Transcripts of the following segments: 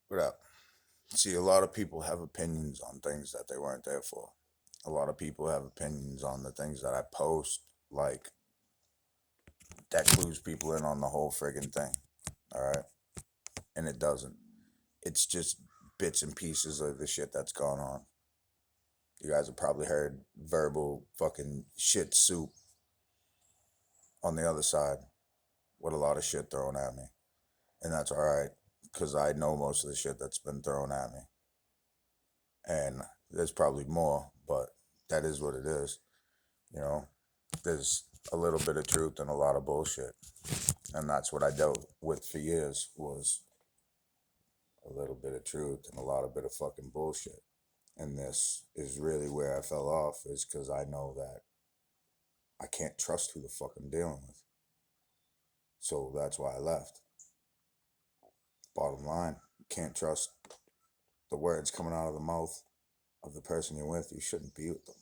What up? See, a lot of people have opinions on things that they weren't there for. A lot of people have opinions on the things that I post, like that clues people in on the whole friggin' thing. All right. And it doesn't. It's just bits and pieces of the shit that's gone on. You guys have probably heard verbal fucking shit soup on the other side with a lot of shit thrown at me. And that's all right because I know most of the shit that's been thrown at me. And there's probably more, but that is what it is. You know, there's a little bit of truth and a lot of bullshit. And that's what I dealt with for years was a little bit of truth and a lot of bit of fucking bullshit. And this is really where I fell off is because I know that I can't trust who the fuck I'm dealing with. So that's why I left. Bottom line, you can't trust the words coming out of the mouth of the person you're with. You shouldn't be with them.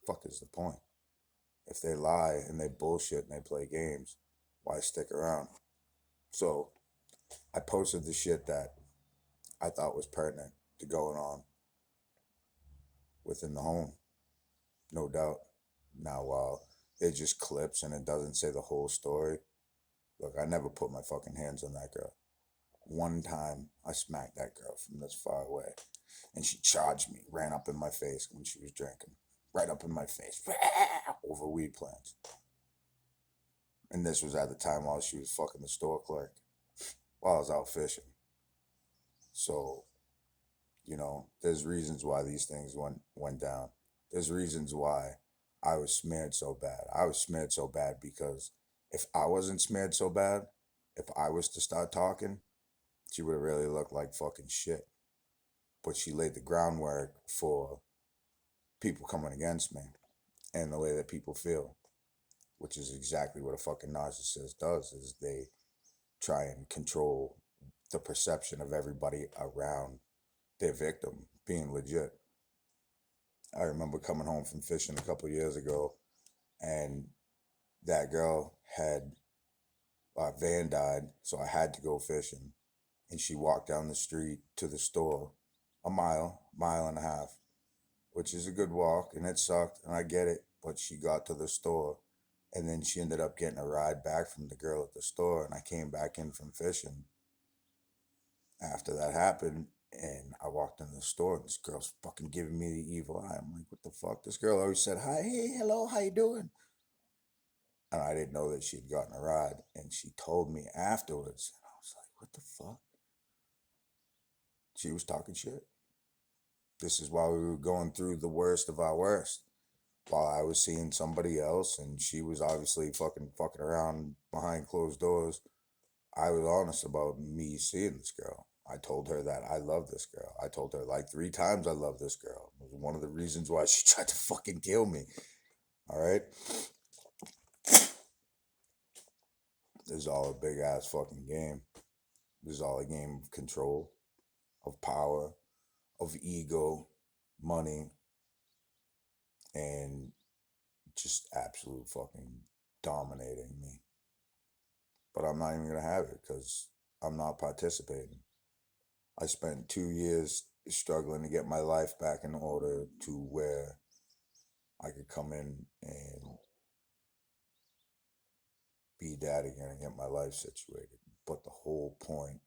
Fuck is the point? If they lie and they bullshit and they play games, why stick around? So I posted the shit that I thought was pertinent to going on within the home, no doubt. Now, while it just clips and it doesn't say the whole story, look, I never put my fucking hands on that girl. One time I smacked that girl from this far away and she charged me, ran up in my face when she was drinking, right up in my face, over weed plants. And this was at the time while she was fucking the store clerk while I was out fishing. So, there's reasons why these things went down. There's reasons why I was smeared so bad. I was smeared so bad because if I wasn't smeared so bad, if I was to start talking, she would have really looked like fucking shit. But she laid the groundwork for people coming against me and the way that people feel, which is exactly what a fucking narcissist does, is they try and control the perception of everybody around their victim being legit. I remember coming home from fishing a couple years ago, and that girl had van died, so I had to go fishing. And she walked down the street to the store, a mile and a half, which is a good walk, and it sucked, and I get it. But she got to the store, and then she ended up getting a ride back from the girl at the store, and I came back in from fishing after that happened, and I walked in the store, and this girl's fucking giving me the evil eye. I'm like, what the fuck? This girl always said, hi, hey, hello, how you doing? And I didn't know that she'd gotten a ride. And she told me afterwards, and I was like, what the fuck? She was talking shit. This is while we were going through the worst of our worst. While I was seeing somebody else, and she was obviously fucking around behind closed doors. I was honest about me seeing this girl. I told her that I love this girl. I told her like 3 times I love this girl. It was one of the reasons why she tried to fucking kill me. All right? This is all a big ass fucking game. This is all a game of control, of power, of ego, money, and just absolute fucking dominating me. But I'm not even gonna have it because I'm not participating. I spent 2 years struggling to get my life back in order to where I could come in and be dad again and get my life situated. But the whole point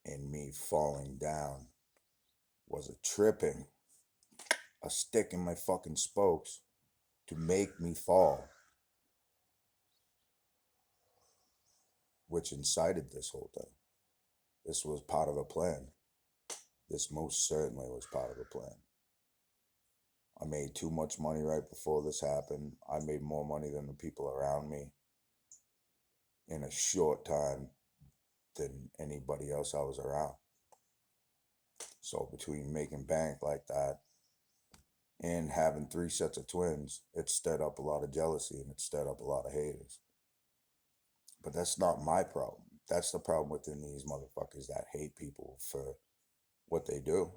in me falling down was a tripping, a stick in my fucking spokes to make me fall, which incited this whole thing. This was part of a plan. This most certainly was part of a plan. I made too much money right before this happened. I made more money than the people around me in a short time than anybody else I was around. So between making bank like that and having 3 sets of twins, it stirred up a lot of jealousy and it stirred up a lot of haters. But that's not my problem. That's the problem within these motherfuckers that hate people for what they do.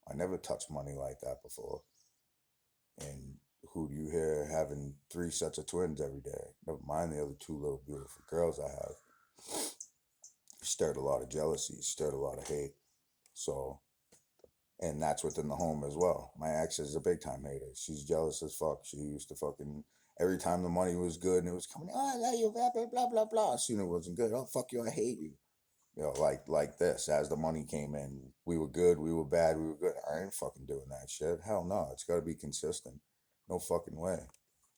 I never touched money like that before. And who do you hear having 3 sets of twins every day? Never mind the other 2 little beautiful girls I have. stirred a lot of jealousy, stirred a lot of hate. So, and that's within the home as well. My ex is a big time hater. She's jealous as fuck. She used to fucking every time the money was good and it was coming, oh, I love you, blah blah blah blah blah. Soon it wasn't good. Oh fuck you, I hate you. You know, like this. As the money came in, we were good, we were bad, we were good. I ain't fucking doing that shit. Hell no. It's got to be consistent. No fucking way.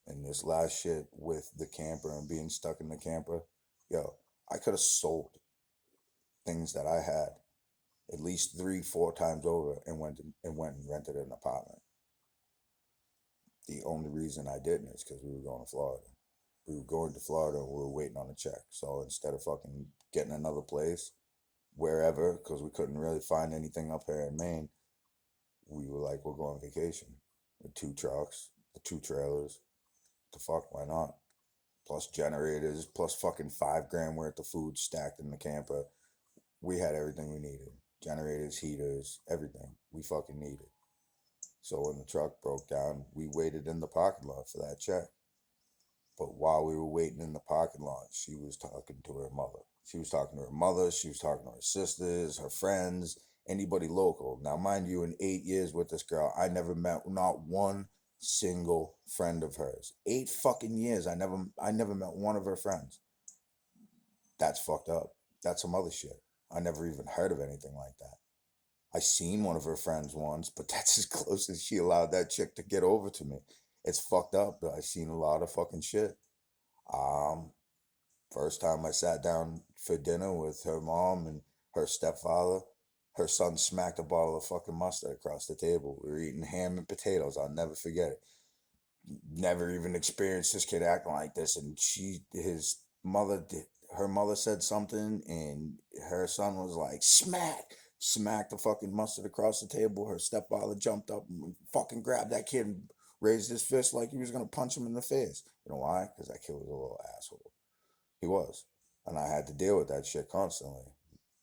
And this last shit with the camper and being stuck in the camper, yo, I could have sold things that I had at least 3, 4 times over and went and rented an apartment. The only reason I didn't is because we were going to Florida. We were going to Florida and we were waiting on a check. So instead of fucking getting another place wherever, because we couldn't really find anything up here in Maine, we were like, we're going on vacation with 2 trucks, the 2 trailers. The fuck, why not? Plus generators, plus fucking 5 grand worth of food stacked in the camper. We had everything we needed. Generators, heaters, everything we fucking needed. So when the truck broke down, we waited in the parking lot for that check. But while we were waiting in the parking lot, she was talking to her mother. She was talking to her mother, she was talking to her sisters, her friends, anybody local. Now, mind you, in 8 years with this girl, I never met not one single friend of hers. 8 fucking years, I never met one of her friends. That's fucked up. That's some other shit. I never even heard of anything like that. I seen one of her friends once, but that's as close as she allowed that chick to get over to me. It's fucked up, but I seen a lot of fucking shit. Um, First time I sat down for dinner with her mom and her stepfather, her son smacked a bottle of fucking mustard across the table. We were eating ham and potatoes. I'll never forget it. Never even experienced this kid acting like this. And his mother, her mother said something, and her son was like, smacked the fucking mustard across the table. Her stepfather jumped up and fucking grabbed that kid and raised his fist like he was gonna punch him in the face. You know why? Because that kid was a little asshole. He was. And I had to deal with that shit constantly.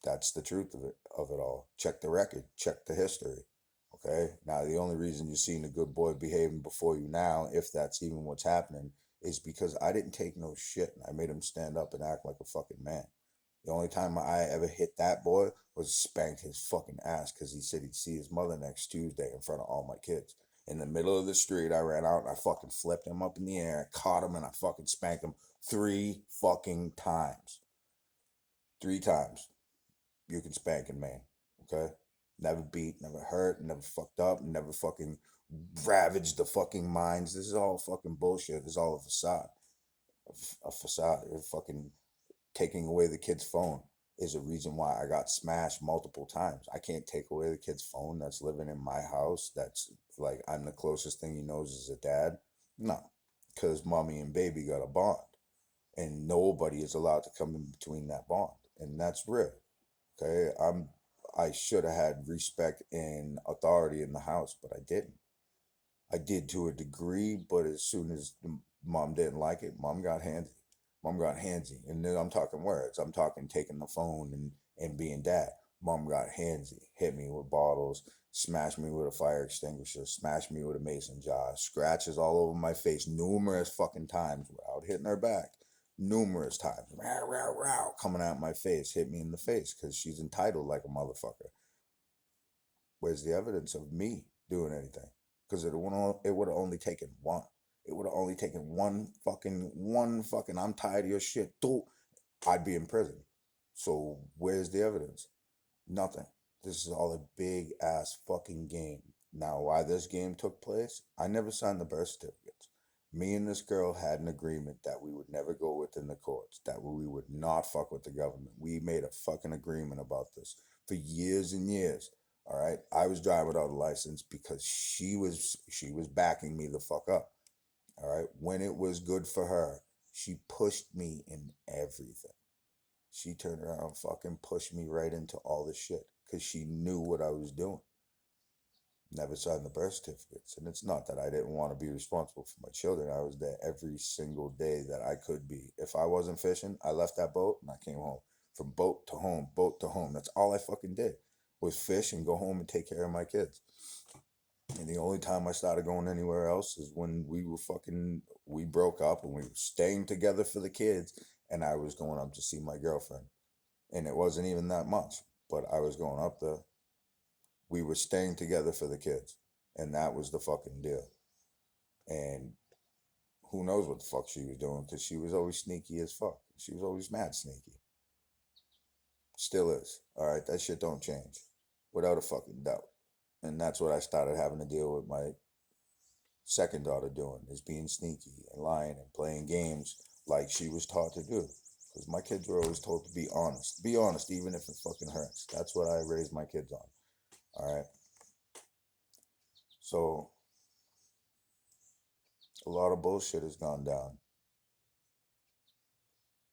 That's the truth of it all. Check the record, check the history. Okay? Now the only reason you're seeing the good boy behaving before you now, if that's even what's happening, is because I didn't take no shit and I made him stand up and act like a fucking man. The only time I ever hit that boy was spanked his fucking ass because he said he'd see his mother next Tuesday in front of all my kids. In the middle of the street, I ran out and I fucking flipped him up in the air, caught him, and I fucking spanked him 3 fucking times. 3 times. You can spank a man, okay? Never beat, never hurt, never fucked up, never fucking ravaged the fucking minds. This is all fucking bullshit. This is all a facade. A facade. They're fucking taking away the kid's phone is a reason why I got smashed multiple times. I can't take away the kid's phone that's living in my house. That's like I'm the closest thing he knows as a dad. No, because mommy and baby got a bond, and nobody is allowed to come in between that bond, and that's real. Okay, I should have had respect and authority in the house, but I didn't. I did to a degree, but as soon as mom didn't like it, mom got handsy. Mom got handsy. And then I'm talking words. I'm talking taking the phone and being dad. Mom got handsy, hit me with bottles, smashed me with a fire extinguisher, smashed me with a mason jar, scratches all over my face numerous fucking times without hitting her back. Numerous times. Row, row, row, coming out my face, hit me in the face because she's entitled like a motherfucker. Where's the evidence of me doing anything? Because it would have only taken one. It would have only taken one fucking. I'm tired of your shit. Dude, I'd be in prison. So where's the evidence? Nothing. This is all a big ass fucking game. Now, why this game took place? I never signed the birth certificates. Me and this girl had an agreement that we would never go within the courts, that we would not fuck with the government. We made a fucking agreement about this for years and years. All right. I was driving without a license because she was backing me the fuck up. All right. When it was good for her, she pushed me in everything. She turned around and fucking pushed me right into all the shit because she knew what I was doing. Never signed the birth certificates. And it's not that I didn't want to be responsible for my children. I was there every single day that I could be. If I wasn't fishing, I left that boat and I came home. From boat to home, boat to home. That's all I fucking did was fish and go home and take care of my kids. And the only time I started going anywhere else is when we broke up and we were staying together for the kids and I was going up to see my girlfriend. And it wasn't even that much, but I was going up there. We were staying together for the kids, and that was the fucking deal. And who knows what the fuck she was doing, because she was always sneaky as fuck. She was always mad sneaky. Still is. All right, that shit don't change, without a fucking doubt. And that's what I started having to deal with my second daughter doing, is being sneaky and lying and playing games like she was taught to do. Because my kids were always told to be honest. Be honest, even if it fucking hurts. That's what I raised my kids on. All right. So a lot of bullshit has gone down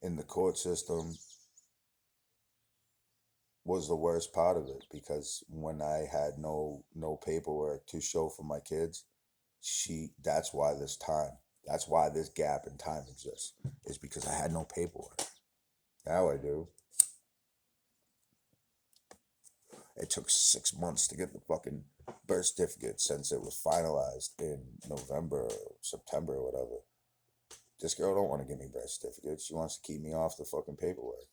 in the court system. Was the worst part of it, because when I had no paperwork to show for my kids, that's why that's why this gap in time exists, is because I had no paperwork. Now I do. It took 6 months to get the fucking birth certificate since it was finalized in November or September or whatever. This girl don't want to give me birth certificates. She wants to keep me off the fucking paperwork.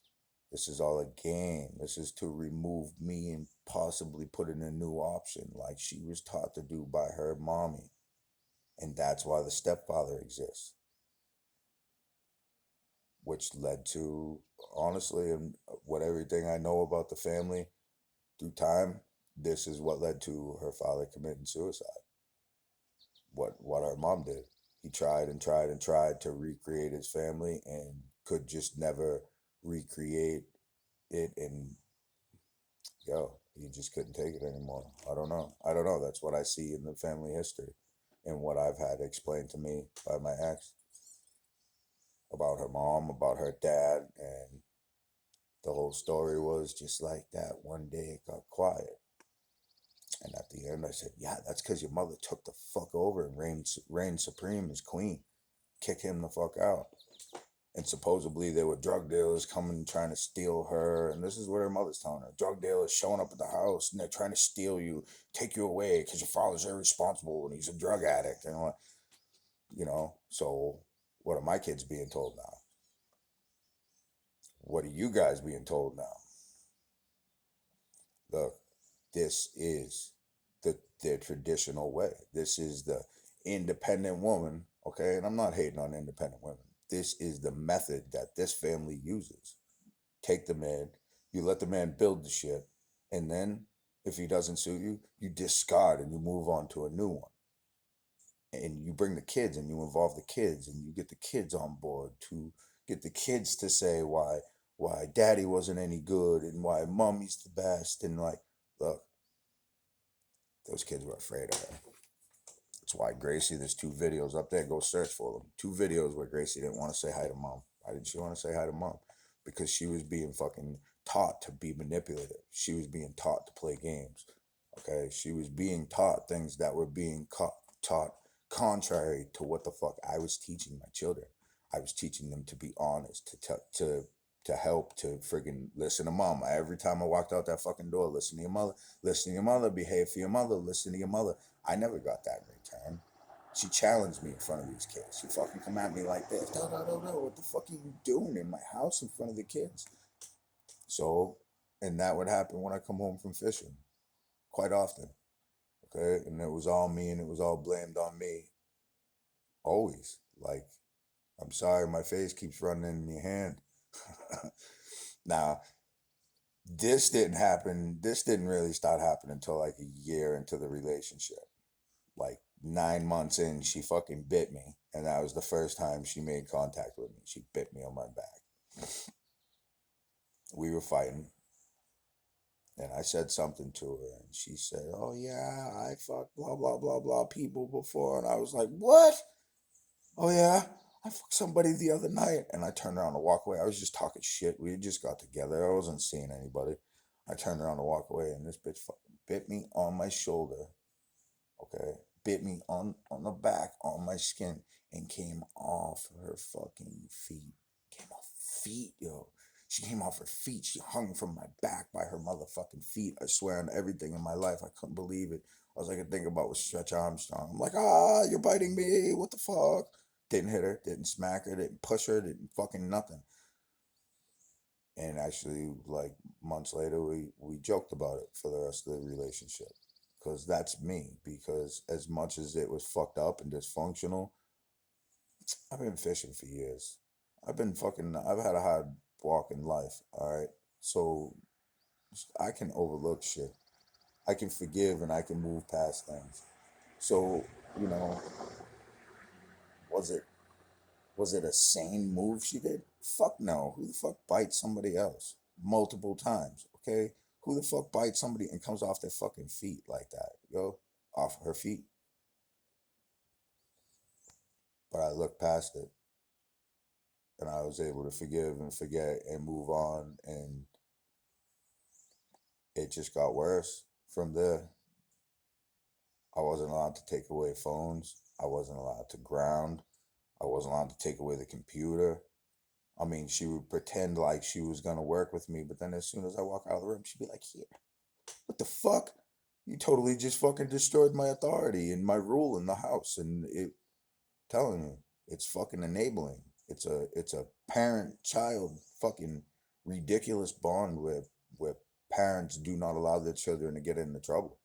This is all a game. This is to remove me and possibly put in a new option like she was taught to do by her mommy. And that's why the stepfather exists. Which led to, honestly, and what everything I know about the family through time, this is what led to her father committing suicide. What our mom did. He tried and tried and tried to recreate his family and could just never recreate it, and yo, he just couldn't take it anymore. I don't know. I don't know. That's what I see in the family history and what I've had explained to me by my ex about her mom, about her dad, and the whole story was just like that. One day it got quiet. And at the end, I said, yeah, that's because your mother took the fuck over and reigned supreme as queen. Kick him the fuck out. And supposedly there were drug dealers coming trying to steal her. And this is what her mother's telling her. Drug dealers showing up at the house and they're trying to steal you, take you away because your father's irresponsible and he's a drug addict. And, so what are my kids being told now? What are you guys being told now? Look, this is their traditional way. This is the independent woman, okay? And I'm not hating on independent women. This is the method that this family uses. Take the man, you let the man build the shit, and then if he doesn't suit you, you discard and you move on to a new one. And you bring the kids and you involve the kids and you get the kids on board to get the kids to say why daddy wasn't any good and why mommy's the best, and like, look, those kids were afraid of her. That's why Gracie, there's 2 videos up there. Go search for them. 2 videos where Gracie didn't want to say hi to mom. Why didn't she want to say hi to mom? Because she was being fucking taught to be manipulative. She was being taught to play games. Okay? She was being taught things that were being taught contrary to what the fuck I was teaching my children. I was teaching them to be honest, to help, to friggin' listen to mom. Every time I walked out that fucking door, listen to your mother, listen to your mother, behave for your mother, listen to your mother. I never got that in return. She challenged me in front of these kids. She fucking come at me like this. No, no, no, no. What the fuck are you doing in my house in front of the kids? So, and that would happen when I come home from fishing quite often. Okay. And it was all me and it was all blamed on me. Always. Like, I'm sorry, my face keeps running in your hand. Now, this didn't happen. This didn't really start happening until like a year into the relationship. Like 9 months in, she fucking bit me. And that was the first time she made contact with me. She bit me on my back. We were fighting. And I said something to her. And she said, oh, yeah, I fucked blah, blah, blah, blah people before. And I was like, what? Oh, yeah? I fucked somebody the other night. And I turned around to walk away. I was just talking shit. We had just got together. I wasn't seeing anybody. I turned around to walk away. And this bitch fucking bit me on my shoulder. Okay, bit me on the back, on my skin, and came off her fucking feet. Came off feet, yo. She came off her feet. She hung from my back by her motherfucking feet. I swear on everything in my life, I couldn't believe it. All I could think about was Stretch Armstrong. I'm like, you're biting me. What the fuck? Didn't hit her, didn't smack her, didn't push her, didn't fucking nothing. And actually, like months later, we joked about it for the rest of the relationship. Because that's me. Because as much as it was fucked up and dysfunctional, I've been fishing for years. I've had a hard walk in life, all right? So I can overlook shit. I can forgive and I can move past things. So, you know, was it was it a sane move she did? Fuck no. Who the fuck bites somebody else multiple times? Okay? Who the fuck bites somebody and comes off their fucking feet like that? Yo, off her feet. But I looked past it and I was able to forgive and forget and move on, and it just got worse from there. I wasn't allowed to take away phones. I wasn't allowed to ground. I wasn't allowed to take away the computer. I mean, she would pretend like she was gonna work with me, but then as soon as I walk out of the room, she'd be like, "Here, what the fuck? You totally just fucking destroyed my authority and my rule in the house." And it, telling you, it's fucking enabling. It's a parent child fucking ridiculous bond where parents do not allow their children to get into trouble.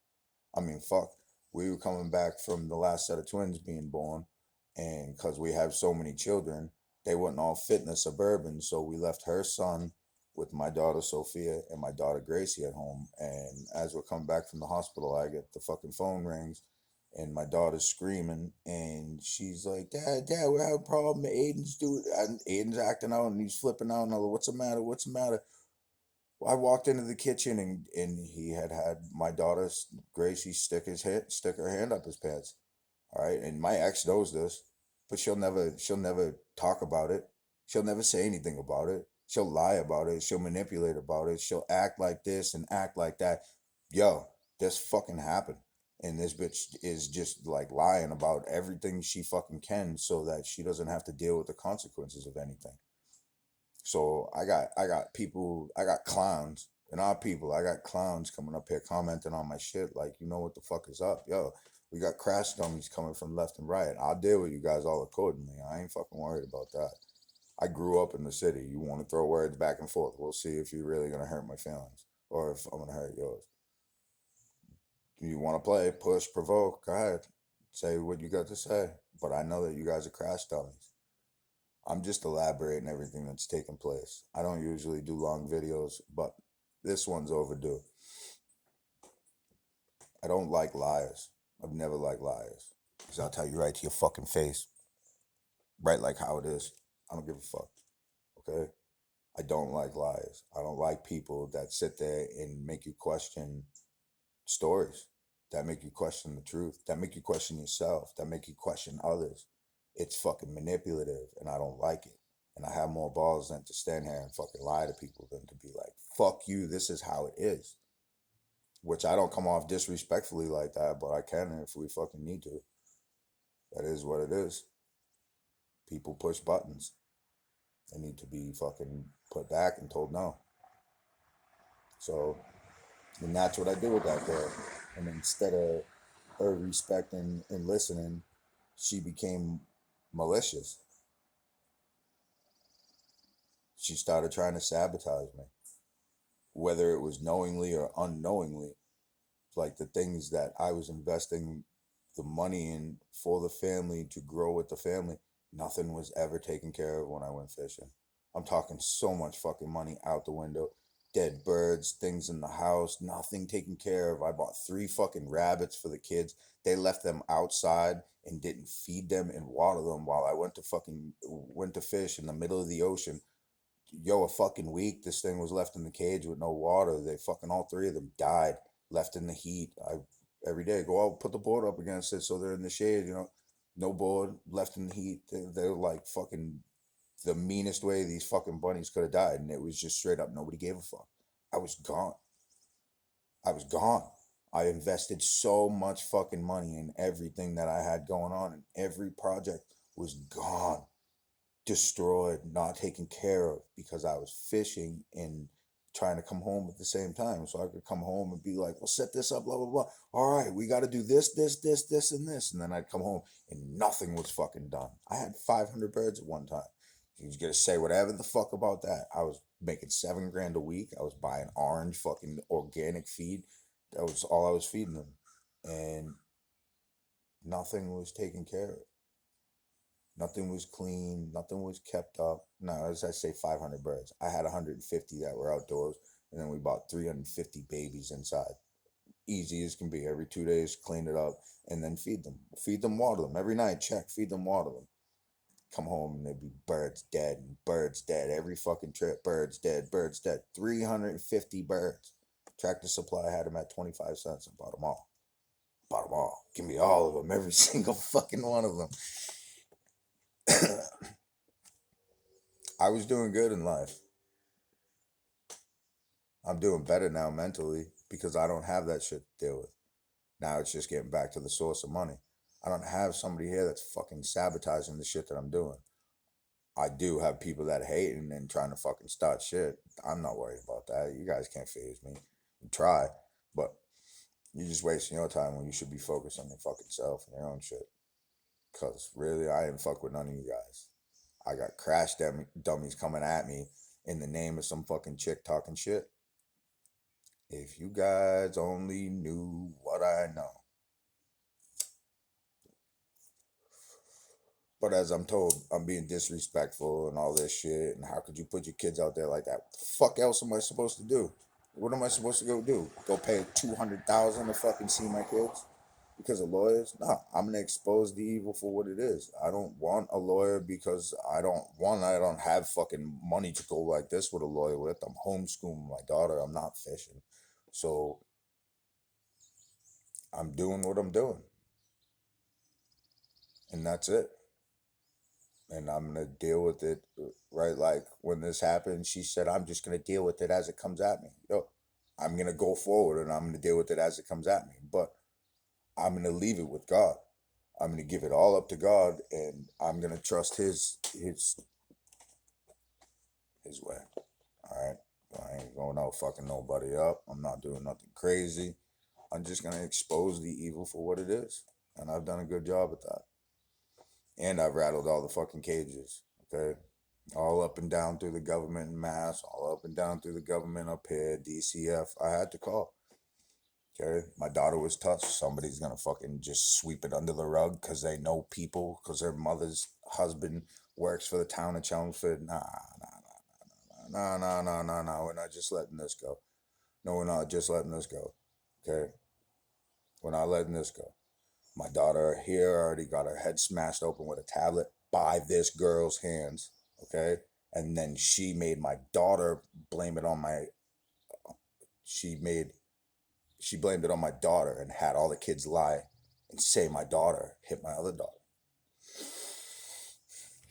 I mean, fuck. We were coming back from the last set of twins being born, and because we have so many children, they wouldn't all fit in the suburban, so we left her son with my daughter Sophia and my daughter Gracie at home. And as we're coming back from the hospital, I get the fucking phone rings, and my daughter's screaming, and she's like, "Dad, we have a problem. Aiden's acting out, and he's flipping out. And I'm like, what's the matter? What's the matter?" I walked into the kitchen, and he had my daughter Gracie stick her hand up his pants. All right, and my ex knows this, but she'll never talk about it. She'll never say anything about it. She'll lie about it. She'll manipulate about it. She'll act like this and act like that. Yo, this fucking happened, and this bitch is just like lying about everything she fucking can so that she doesn't have to deal with the consequences of anything. So I got people, I got clowns, and our people, I got clowns coming up here commenting on my shit like, you know what the fuck is up, yo. We got crash dummies coming from left and right. I'll deal with you guys all accordingly. I ain't fucking worried about that. I grew up in the city. You want to throw words back and forth? We'll see if you're really gonna hurt my feelings or if I'm gonna hurt yours. You want to play, push, provoke? Go ahead, say what you got to say. But I know that you guys are crash dummies. I'm just elaborating everything that's taking place. I don't usually do long videos, but this one's overdue. I don't like liars. I've never liked liars. Because I'll tell you right to your fucking face, right like how it is. I don't give a fuck. Okay? I don't like liars. I don't like people that sit there and make you question stories, that make you question the truth, that make you question yourself, that make you question others. It's fucking manipulative, and I don't like it. And I have more balls than to stand here and fucking lie to people than to be like, "Fuck you, this is how it is." Which I don't come off disrespectfully like that, but I can if we fucking need to. That is what it is. People push buttons. They need to be fucking put back and told no. So, and that's what I did with that girl. And instead of her respecting and listening, she became malicious. She started trying to sabotage me, whether it was knowingly or unknowingly. Like the things that I was investing the money in for the family to grow with the family, nothing was ever taken care of when I went fishing. I'm talking so much fucking money out the window. Dead birds, things in the house, nothing taken care of. I bought three fucking rabbits for the kids. They left them outside and didn't feed them and water them while I went to fish in the middle of the ocean. Yo, a fucking week this thing was left in the cage with no water. They fucking all three of them died, left in the heat. I every day go out, put the board up against it so they're in the shade, no board, left in the heat. They're like fucking the meanest way these fucking bunnies could have died, and it was just straight up nobody gave a fuck. I was gone. I was gone. I invested so much fucking money in everything that I had going on, and every project was gone, destroyed, not taken care of because I was fishing and trying to come home at the same time. So I could come home and be like, "We'll set this up, blah, blah, blah. All right, we got to do this, and this." And then I'd come home and nothing was fucking done. I had 500 birds at one time. You just got to say whatever the fuck about that. I was making 7 grand a week. I was buying orange fucking organic feed. That was all I was feeding them. And nothing was taken care of. Nothing was clean. Nothing was kept up. No, as I say, 500 birds. I had 150 that were outdoors, and then we bought 350 babies inside. Easy as can be. Every 2 days, clean it up, and then feed them. Feed them, water them. Every night, check, feed them, water them. Come home and there'd be birds dead and birds dead. Every fucking trip, birds dead, birds dead. 350 birds. Tractor Supply had them at 25 cents. I bought them all. Bought them all. Give me all of them. Every single fucking one of them. I was doing good in life. I'm doing better now mentally because I don't have that shit to deal with. Now it's just getting back to the source of money. I don't have somebody here that's fucking sabotaging the shit that I'm doing. I do have people that hate and trying to fucking start shit. I'm not worried about that. You guys can't phase me. You try, but you're just wasting your time when you should be focused on your fucking self and your own shit. Cause really, I didn't fuck with none of you guys. I got dummies coming at me in the name of some fucking chick talking shit. If you guys only knew what I know. But as I'm told, I'm being disrespectful and all this shit. And how could you put your kids out there like that? What the fuck else am I supposed to do? What am I supposed to go do? Go pay 200,000 to fucking see my kids because of lawyers? No, I'm gonna expose the evil for what it is. I don't want a lawyer because I don't have fucking money to go like this with a lawyer with. I'm homeschooling my daughter. I'm not fishing, so I'm doing what I'm doing, and that's it. And I'm gonna deal with it, right? Like when this happened, she said, "I'm just gonna deal with it as it comes at me." Yo, I'm gonna go forward and I'm gonna deal with it as it comes at me. But I'm gonna leave it with God. I'm gonna give it all up to God, and I'm gonna trust His way. All right. I ain't going out fucking nobody up. I'm not doing nothing crazy. I'm just gonna expose the evil for what it is, and I've done a good job at that. And I've rattled all the fucking cages. Okay, all up and down through the government in Mass, all up and down through the government up here, DCF. I had to call. Okay, my daughter was touched. Somebody's gonna fucking just sweep it under the rug because they know people, because their mother's husband works for the town of Chelmsford. Nah. We're not just letting this go. No, we're not just letting this go. Okay, we're not letting this go. My daughter here already got her head smashed open with a tablet by this girl's hands. Okay, and then she made my daughter blame it on my. She made she blamed it on my daughter and had all the kids lie and say my daughter hit my other daughter.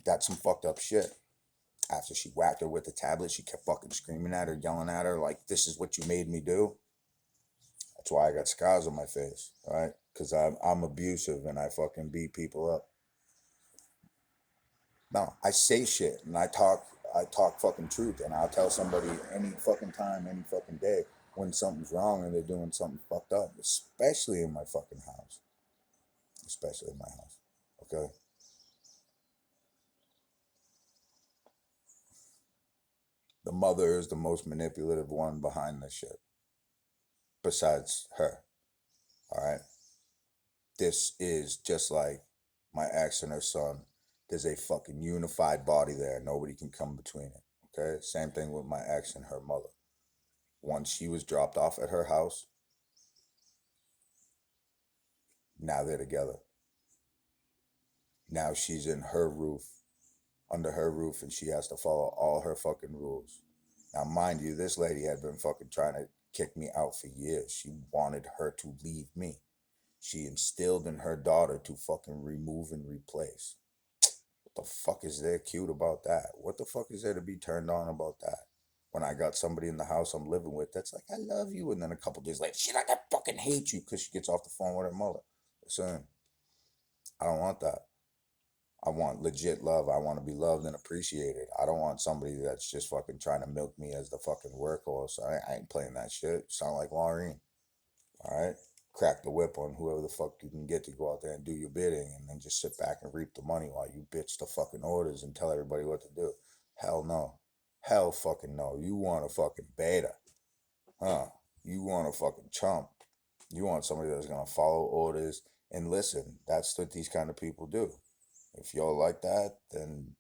That's some fucked up shit. After she whacked her with the tablet, she kept fucking screaming at her, yelling at her, like, "This is what you made me do." That's why I got scars on my face, right? Because I'm abusive and I fucking beat people up. No, I say shit and I talk fucking truth, and I'll tell somebody any fucking time, any fucking day when something's wrong and they're doing something fucked up, especially in my fucking house. Especially in my house. Okay? The mother is the most manipulative one behind this shit, besides her. All right? This is just like my ex and her son. There's a fucking unified body there. Nobody can come between it. Okay? Same thing with my ex and her mother. Once she was dropped off at her house, now they're together. Now she's in her roof, under her roof, and she has to follow all her fucking rules. Now, mind you, this lady had been fucking trying to kick me out for years. She wanted her to leave me. She instilled in her daughter to fucking remove and replace. What the fuck is there cute about that? What the fuck is there to be turned on about that? When I got somebody in the house I'm living with that's like, "I love you," and then a couple days later, she's like, "I fucking hate you," because she gets off the phone with her mother. Listen, I don't want that. I want legit love. I want to be loved and appreciated. I don't want somebody that's just fucking trying to milk me as the fucking workhorse. I ain't playing that shit. Sound like Laureen. All right? Crack the whip on whoever the fuck you can get to go out there and do your bidding and then just sit back and reap the money while you bitch the fucking orders and tell everybody what to do. Hell no. Hell fucking no. You want a fucking beta. Huh? You want a fucking chump. You want somebody that's gonna follow orders and listen. That's what these kind of people do. If y'all like that, then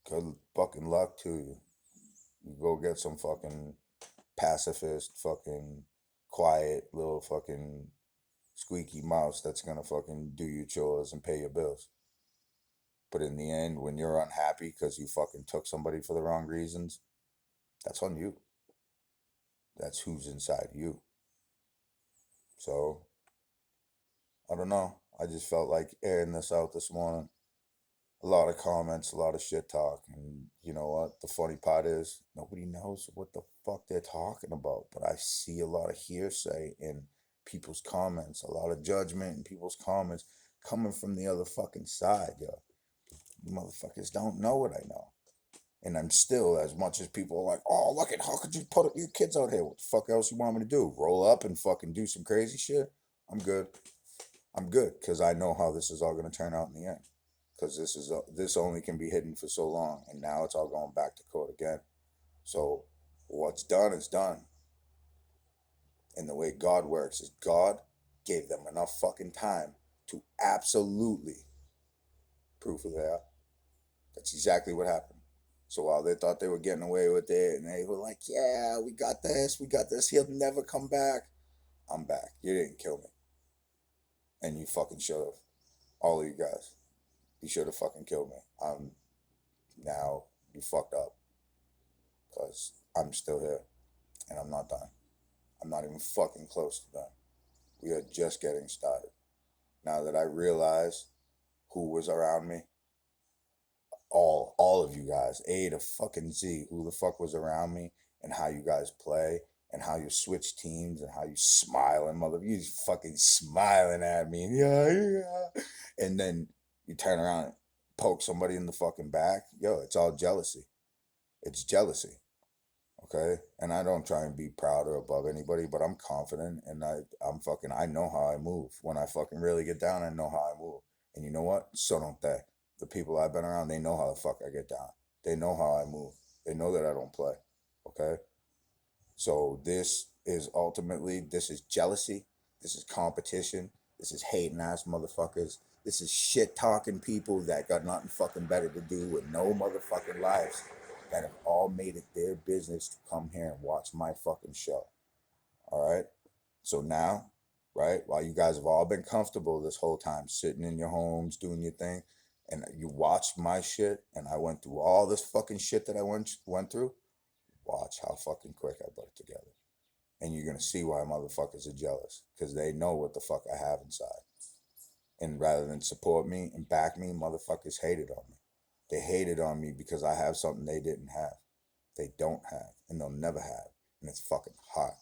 good fucking luck to you. You go get some fucking pacifist, fucking quiet little fucking squeaky mouse that's gonna fucking do your chores and pay your bills. But in the end, when you're unhappy because you fucking took somebody for the wrong reasons, that's on you. That's who's inside you. So, I don't know. I just felt like airing this out this morning. A lot of comments, a lot of shit talk. And you know what? The funny part is, nobody knows what the fuck they're talking about. But I see a lot of hearsay in people's comments, a lot of judgment in people's comments coming from the other fucking side, yo. You motherfuckers don't know what I know. And I'm still, as much as people are like, oh, look at how could you put your kids out here? What the fuck else you want me to do? Roll up and fucking do some crazy shit? I'm good. I'm good because I know how this is all going to turn out in the end. Because this only can be hidden for so long, and now it's all going back to court again. So what's done is done. And the way God works is God gave them enough fucking time to absolutely prove who they are. That's exactly what happened. So while they thought they were getting away with it, and they were like, "Yeah, we got this. He'll never come back." I'm back. You didn't kill me, and you fucking should have. All of you guys, you should have fucking killed me. Now you fucked up, cause I'm still here, and I'm not done. I'm not even fucking close to done. We are just getting started. Now that I realize who was around me, all of you guys, A to fucking Z, who the fuck was around me and how you guys play and how you switch teams and how you smile and you fucking smiling at me. Yeah, yeah. And then you turn around and poke somebody in the fucking back. Yo, it's all jealousy. It's jealousy. Okay? And I don't try and be proud or above anybody, but I'm confident and I know how I move. When I fucking really get down, I know how I move. And you know what? So don't they. The people I've been around, they know how the fuck I get down. They know how I move. They know that I don't play. Okay? So this is jealousy. This is competition. This is hating ass motherfuckers. This is shit talking people that got nothing fucking better to do with no motherfucking lives that have all made it their business to come here and watch my fucking show. All right? So now, right, while you guys have all been comfortable this whole time, sitting in your homes, doing your thing, and you watched my shit, and I went through all this fucking shit that I went through, watch how fucking quick I put it together. And you're gonna see why motherfuckers are jealous. Because they know what the fuck I have inside. And rather than support me and back me, motherfuckers hated on me. They hated on me because I have something they didn't have. They don't have, and they'll never have. And it's fucking hot.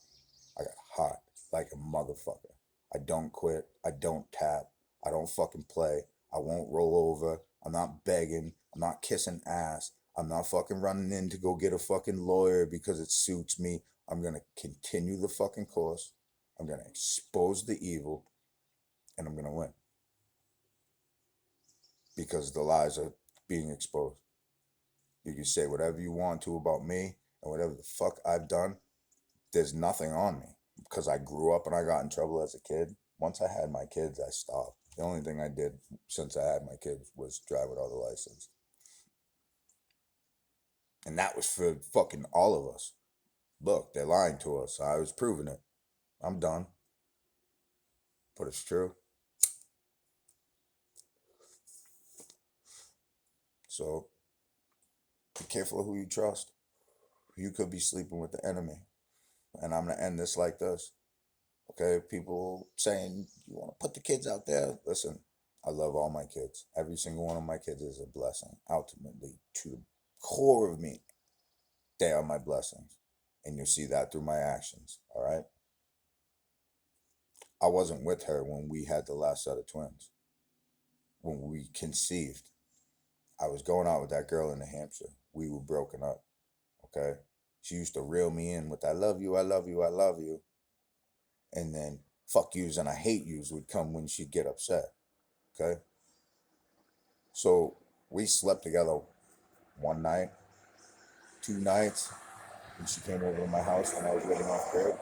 I got hot like a motherfucker. I don't quit. I don't tap. I don't fucking play. I won't roll over. I'm not begging. I'm not kissing ass. I'm not fucking running in to go get a fucking lawyer because it suits me. I'm gonna continue the fucking course. I'm gonna expose the evil, and I'm gonna win because the lies are being exposed. You can say whatever you want to about me and whatever the fuck I've done. There's nothing on me because I grew up and I got in trouble as a kid. Once I had my kids, I stopped. The only thing I did since I had my kids was drive without a license. And that was for fucking all of us. Look, they're lying to us. I was proving it. I'm done. But it's true. So be careful of who you trust. You could be sleeping with the enemy. And I'm going to end this like this. Okay, people saying you want to put the kids out there. Listen, I love all my kids. Every single one of my kids is a blessing. Ultimately, to the core of me, they are my blessings. And you'll see that through my actions. All right. I wasn't with her when we had the last set of twins. When we conceived, I was going out with that girl in New Hampshire. We were broken up. Okay. She used to reel me in with I love you, I love you, I love you. And then fuck yous and I hate yous would come when she'd get upset. Okay. So we slept together one night 2 nights, and she came over to my house when I was living off grid.